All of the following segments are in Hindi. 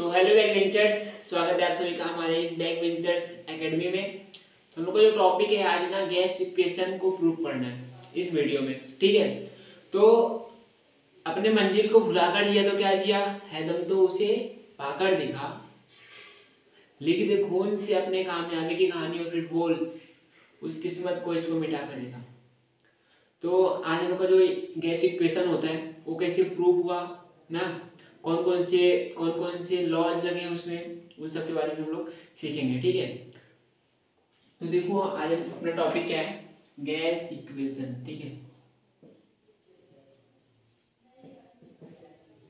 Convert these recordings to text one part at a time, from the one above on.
तो हेलो बैक वेंचर्स, स्वागत है आप सभी का हमारे इस बैक वेंचर्स एकेडमी में। तो हम लोग का जो टॉपिक है आज ना गैस इक्वेशन को प्रूव करना है इस वीडियो में। ठीक है, तो अपने मंजिल को भुलाकर जिया तो क्या जिया है, दम तो उसे पाकर दिखा, लिख दे खून से अपने कामयाबी की कहानी और फिर बोल उस किस्मत को इसको मिटा कर दिखा। तो आज हम लोग का जो गैस इक्वेशन होता है वो कैसे प्रूव हुआ ना, कौन कौन से लॉज लगे हैं उसमें, उन सब के बारे में हम लोग सीखेंगे। ठीक है, तो देखो आज अपना टॉपिक क्या है, गैस इक्वेशन। ठीक है,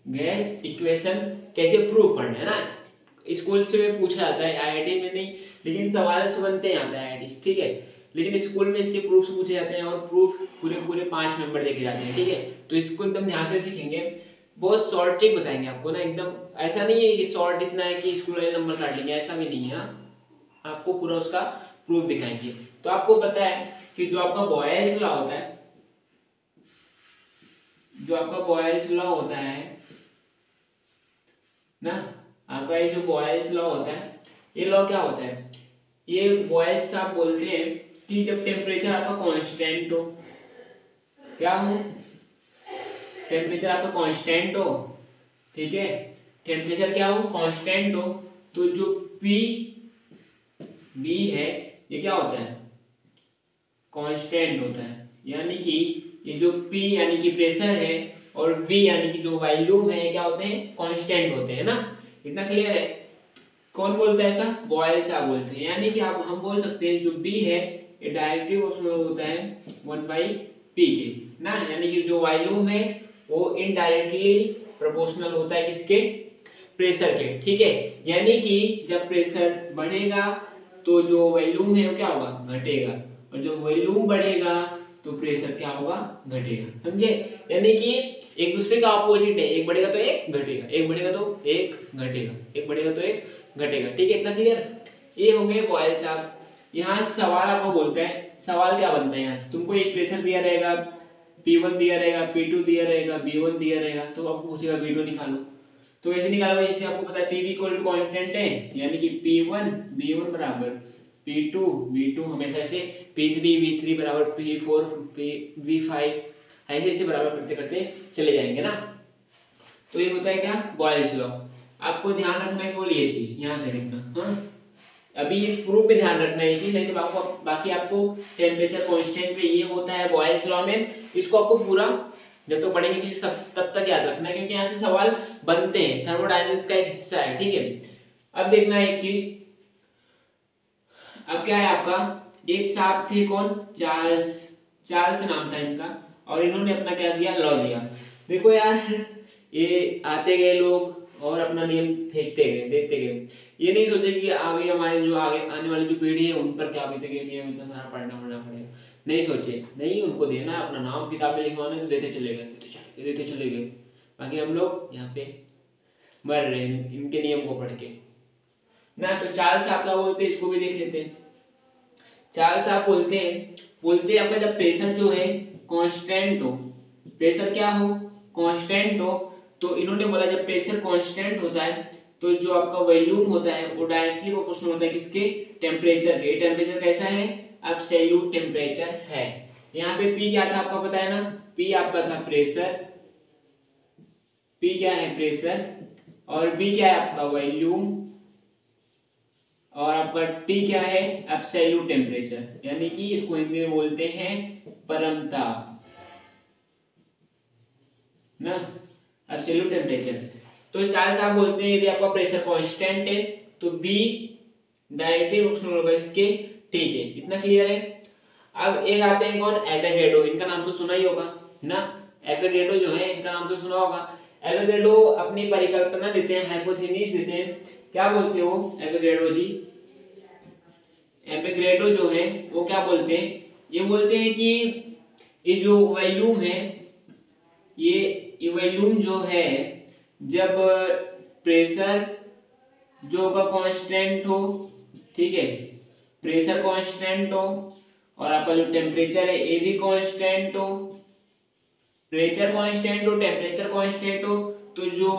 गैस इक्वेशन कैसे प्रूव करना है ना, स्कूल से पूछा जाता है, आईआईटी में नहीं, लेकिन सवाल से बनते हैं यहाँ पे आईआईटी। ठीक है, लेकिन स्कूल में इसके प्रूफ पूछे जाते हैं और प्रूफ पूरे पूरे 5 नंबर देखे जाते हैं। ठीक है, तो इसको एकदम ध्यान से सीखेंगे, बहुत शॉर्ट ट्रिक बताएंगे आपको ना, एकदम ऐसा नहीं है कि शॉर्ट इतना है कि स्कूल वाले नंबर काट लेंगे, ऐसा भी नहीं है। आपको पूरा उसका प्रूफ दिखाएंगे। तो आपको पता है कि जो आपका बॉयल्स लॉ होता है, जो आपका बॉयल्स लॉ होता है ना, आपका ये जो बॉयल्स लॉ होता है, ये लॉ क्या होता है, ये बॉयल्स आप बोलते हैं कि जब टेम्परेचर आपका कांस्टेंट हो, क्या हो, टेम्परेचर आपका कांस्टेंट हो, ठीक है, टेम्परेचर क्या हो, कांस्टेंट हो, तो जो पी बी है ये क्या होता है, कांस्टेंट होता है। यानी कि ये जो पी यानी कि प्रेशर है और वी यानी कि जो वॉल्यूम है क्या होते हैं, कांस्टेंट होते हैं ना। इतना क्लियर है? कौन बोलता है ऐसा, बॉयल्स आप बोलते हैं। यानी कि आप हम बोल सकते हैं जो बी है ये डायरेक्टली प्रोपोर्शनल होता है 1/p के ना, यानी कि जो वॉल्यूम है वो इनडायरेक्टली प्रोपोर्शनल होता है किसके, प्रेशर के। ठीक है, यानी कि जब प्रेशर बढ़ेगा तो जो वॉल्यूम है वो क्या होगा, घटेगा, और जब वॉल्यूम बढ़ेगा तो प्रेशर क्या होगा, घटेगा। समझे? यानी कि एक दूसरे का अपोजिट है, एक बढ़ेगा तो एक घटेगा, एक बढ़ेगा तो एक घटेगा, एक बढ़ेगा तो एक घटेगा। ठीक है, इतना क्लियर? ये हो गए बॉयल्स। आप यहाँ सवाल आपको बोलता है, सवाल क्या बनता है यहाँ से, तुमको एक प्रेशर दिया रहेगा, P1 दिया रहेगा, P2 दिया रहेगा, B1 दिया रहेगा, तो आपको पूछेगा B2 निकालो। तो ऐसे निकालो जैसे आपको पता है P इक्वल टू कांस्टेंट है, यानी कि P1 B1 बराबर P2 B2, हमेशा ऐसे P3 V3 बराबर P4 V5, ऐसे ऐसे बराबर करते करते चले जाएंगे ना। तो ये होता है क्या, बॉयल्स लॉ। आपको ध्यान रखना है केवल ये चीज, यहाँ से लिखना। हाँ, अभी इस प्रूफ पे ध्यान रखना है ये चीज, नहीं तो आपको बाकी आपको टेम्परेचर कांस्टेंट पे ये होता है बॉयल्स लॉ में, इसको आपको पूरा जब तो पढ़ेंगे कि सब तब तक याद रखना है, क्योंकि यहाँ से सवाल बनते हैं, थर्मोडायनेमिक्स का एक हिस्सा है। ठीक है, अब देखना है एक चीज, अब क्या है आपका, एक साहब थे कौन, चार्ल्स, चार्ल्स नाम था इनका, और इन्होंने अपना क्या दिया, लॉ दिया। देखो यार, ये आते गए लोग और अपना नियम फेंकते गए, देखते गए, ये नहीं सोचे कि आगे हमारे जो आगे आने वाली जो पीढ़ी है उन पर क्या बीतेगी, नियम इतना सारा पढ़ना पड़ेगा, नहीं सोचे, नहीं, उनको देना अपना नाम किताबें लिखवाने तो देते चले गए, देते चले गए, बाकी हम लोग यहाँ पे मर रहे हैं इनके नियम को पढ़ के ना। तो चार्ल्स साहब क्या बोलते हैं, इसको भी देख लेते हैं। चार्ल्स साहब बोलते हैं आपका जब प्रेशर जो है कांस्टेंट हो, प्रेशर क्या हो, कांस्टेंट हो, तो इन्होंने बोला जब प्रेशर कांस्टेंट होता है तो जो आपका वॉल्यूम होता है वो डायरेक्टली प्रोपोर्शनल होता है किसके, टेम्परेचर के। टेम्परेचर कैसा है, एब्सोल्यूट टेम्परेचर है। यहाँ पे P क्या था आपका पता है ना, P आपका था प्रेशर, P क्या है प्रेशर, और B क्या है आपका वॉल्यूम, और आपका T क्या है, एब्सोल्यूट टेम्परेचर, यानी कि इसको हिंदी में बोलते हैं परमताप ना, एब्सोल्यूट टेम्परेचर। तो चार्ल्स साहब बोलते हैं यदि आपका प्रेशर कांस्टेंट है तो B डायरेक्टली प्रोपोर्शनल होगा इसके। ठीक है, इतना क्लियर है? अब एक आते हैं कौन, एवोगैड्रो, इनका नाम तो सुना ही होगा ना, एवोगैड्रो जो है इनका नाम तो सुना होगा। एवोगैड्रो अपनी परिकल्पना देते हैं, हाइपोथेसिस देते हैं, क्या बोलते हो एवोगैड्रो जी, एवोगैड्रो जो है वो क्या बोलते हैं, ये बोलते हैं कि ये जो वॉल्यूम है, ये वॉल्यूम जो है जब प्रेशर जो का कांस्टेंट हो, ठीक है, प्रेशर कांस्टेंट हो और आपका जो टेम्परेचर है ये भी कांस्टेंट हो, प्रेशर कांस्टेंट हो, टेम्परेचर कांस्टेंट हो, तो जो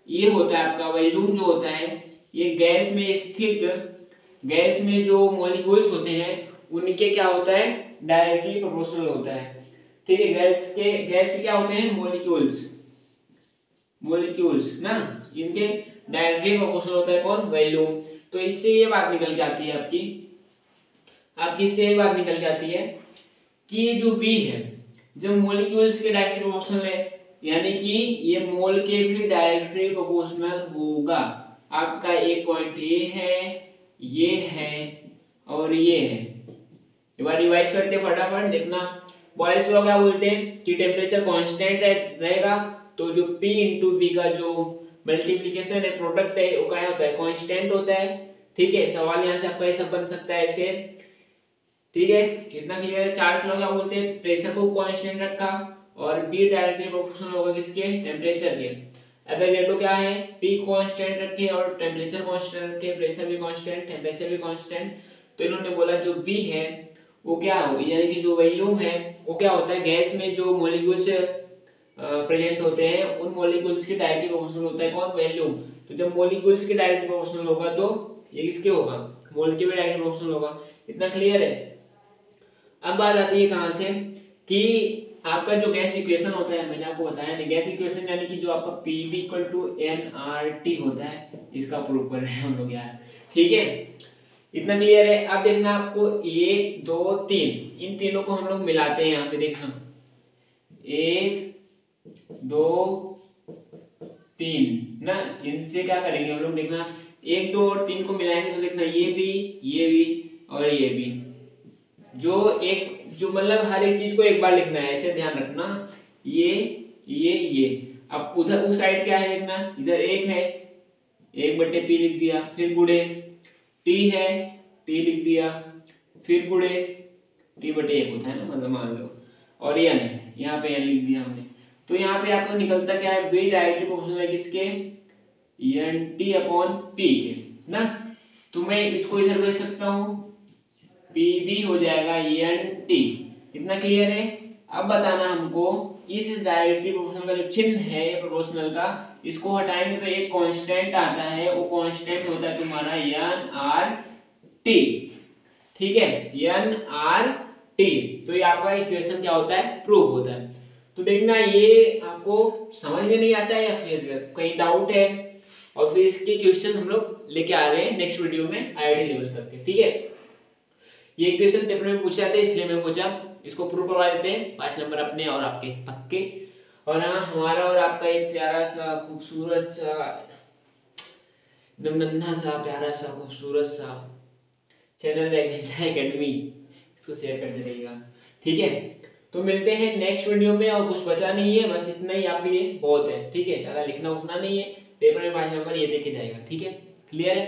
ये होता है आपका वॉल्यूम जो होता है, ये गैस में स्थित, गैस में जो मॉलिक्यूल्स होते हैं उनके क्या होता है, डायरेक्टली प्रोपोर्शनल होता है। ठीक है, गैस के क्या होते हैं, मॉलिक्यूल्स, मॉलिक्यूल्स ना, इनके डायरेक्टली प्रोपोर्शनल होता है कौन, वॉल्यूम। तो इससे ये बात निकल के आती है आपकी इससे ये बात निकल के आती है कि ये जो V है, जब मॉलिक्यूल्स के डायरेक्टली प्रोपोर्शनल है, यानी कि ये मोल के भी डायरेक्टली प्रोपोर्शनल होगा। आपका एक पॉइंट ये है और ये है। एक बार रिवाइज करते फटाफट देखना। बॉयल्स लॉ क्या बोलते हैं कि टेम्परेचर कांस्टेंट रहेगा, तो जो P इंटू वी का जो मल्टीप्लीकेशन है, प्रोडक्ट है, वो क्या होता है, कांस्टेंट होता है। ठीक है, सवाल यहाँ से आपका ऐसा बन सकता है ऐसे। ठीक है, कितना क्लियर है। चार्ल्स लॉ क्या बोलते हैं, प्रेशर को कांस्टेंट रखा और P डायरेक्टली प्रोपोर्शनल होगा किसके, टेम्परेचर के। एवोगैड्रो क्या है, P कांस्टेंट रखे और टेम्परेचर कांस्टेंट रखे, प्रेशर भी कांस्टेंट, टेम्परेचर भी कांस्टेंट। तो इन्होंने बोला जो B है वो क्या हो, यानी कि जो वॉल्यूम है वो क्या होता है, गैस में जो मॉलिक्यूल्स प्रेजेंट होते हैं उन मॉलिक्यूल्स के डायरेक्टली प्रोपोर्शनल होता है कौन, वॉल्यूम। तो जब मॉलिक्यूल्स के डायरेक्टली प्रोपोर्शनल होगा तो ये किसके होगा, मोल के भी डायरेक्टली प्रोपोर्शनल होगा। इतना क्लियर है। अब बात आती है कहां से कि आपका जो गैस इक्वेशन होता है, मैंने आपको बताया नहीं, गैस इक्वेशन यानी कि जो आपका PV = nRT होता है, इसका प्रूफ कर रहे हैं हम लोग यार। ठीक है, इतना क्लियर है। अब देखना आपको 1 2 3, इन तीनों को हम लोग मिलाते हैं। यहाँ पे देखना 1 2 3 ना, इनसे क्या करेंगे हम लोग, देखना 1 2 और 3 को मिलाएंगे तो देखना ये भी और ये भी, जो मतलब हर एक चीज को एक बार लिखना है, ऐसे ध्यान रखना। ये अब उधर उस साइड क्या है देखना, इधर 1 है, 1/P लिख दिया, फिर गुणे T है, T लिख दिया, फिर गुणे T/1 होता है ना, मतलब मान लो, और n है, यहाँ पे n लिख दिया हमने। तो यहाँ पे आपको निकलता क्या है, B डायरेक्टली प्रोपोर्शनल है किसके, NT/P के ना। तो मैं इसको इधर भेज सकता हूँ, PV हो जाएगा NT। इतना क्लियर है। अब बताना हमको इस डायरेक्टली प्रोपोर्शनल का जो चिन्ह है प्रोपोर्शनल का, इसको हटाएंगे तो एक कांस्टेंट आता है, वो कांस्टेंट होता है तुम्हारा NRT। ठीक है, NRT। तो ये आपका इक्वेशन क्या होता है, प्रूफ होता है। तो देखना ये आपको समझ में नहीं आता है या फिर कहीं डाउट है, और फिर इसके क्वेश्चन हम लोग लेके आ रहे हैं नेक्स्ट वीडियो में IIT लेवल तक के। ठीक है, ये इक्वेशन पेपर में पूछे जाते हैं, इसलिए मैं सोचा इसको प्रूव करवा देते हैं। 5 नंबर अपने और आपके पक्के। और हाँ, हमारा और आपका एक प्यारा सा खूबसूरत सा एकदम नन्हा सा प्यारा सा खूबसूरत सा चैनल है निंजा एकेडमी, इसको शेयर करते रहिएगा। ठीक है, तो मिलते हैं नेक्स्ट वीडियो में। और कुछ बचा नहीं है, बस इतना ही आपके लिए बहुत है। ठीक है, ज़्यादा लिखना उठना नहीं है, पेपर में 5 नंबर ये देखे जाएगा। ठीक है, क्लियर है।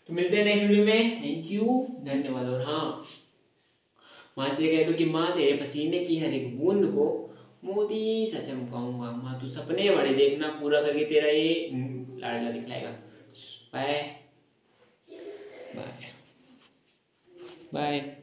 तो मिलते हैं नेक्स्ट वीडियो में। थैंक यू, धन्यवाद। और हाँ, माँ से कह दो कि माँ तेरे पसीने की हर एक बूंद को मोती सा चमकाऊंगा। माँ तू सपने बड़े देखना, पूरा करके तेरा ये लाडला दिखलाएगा। Bye bye bye.